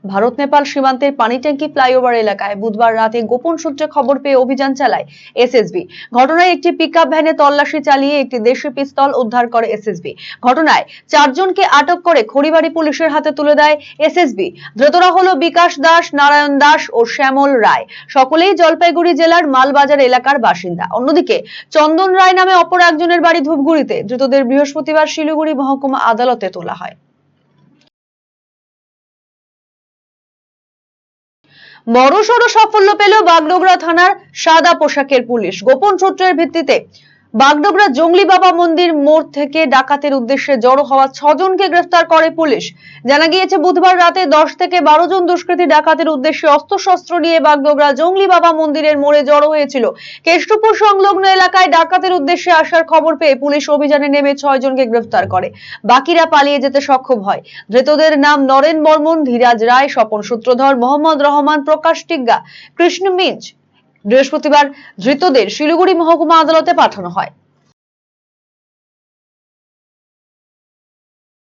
ভারত নেপাল সীমান্তের পানিট্যাঙ্কি ফ্লাইওভার এলাকায় বুধবার রাতে গোপন সূত্রে খবর পেয়ে অভিযান চালায় এসএসবি। ঘটনায় একটি পিকআপ ভ্যানে তল্লাশি চালিয়ে একটি দেশি পিস্তল উদ্ধার করে এসএসবি। ঘটনায় 4 জনকে আটক করে খড়িবাড়ি পুলিশের হাতে তুলে দেয় এসএসবি। ধৃতরা হলো বিকাশ দাস, নারায়ণ দাস ও শ্যামল রায়। সকলেই জলপাইগুড়ি জেলার মালবাজার এলাকার বাসিন্দা। অন্যদিকে চন্দন রায় নামে অপর একজনের বাড়ি ধূপগুড়িতে। ধৃতদের বৃহস্পতিবার শিলিগুড়ি মহকুমা আদালতে তোলা হয়। বড়সড় সাফল্য পেল বাগডোগরা থানার সাদা পোশাকের পুলিশ। গোপন সূত্রের ভিত্তিতে বাগডোগরা জঙ্গলি বাবা মন্দির মোড় থেকে ডাকাতের উদ্দেশ্যে জড়ো হওয়া 6 জনকে গ্রেফতার করে পুলিশ। জানা গিয়েছে বুধবার রাতে 10 থেকে 12 জন দুষ্কৃতী ডাকাতের উদ্দেশ্যে অস্ত্রশস্ত্র নিয়ে বাগডোগরা জঙ্গলি বাবা মন্দিরের মোড়ে জড়ো হয়েছিল। কেষ্টপুর সংলগ্ন এলাকায় ডাকাতের উদ্দেশ্যে আসার খবর পেয়ে পুলিশ অভিযানে নেমে 6 জনকে গ্রেফতার করে। বাকিরা পালিয়ে যেতে সক্ষম হয়। ধৃতদের নাম নরেন বর্মন, ধীরাজ রায়, স্বপন সূত্রধর, মোহাম্মদ রহমান, প্রকাশ টিগ্গা, কৃষ্ণ মিঞ্জ। বৃহস্পতিবার ধৃতদের শিলিগুড়ি মহকুমা আদালতে পাঠানো হয়।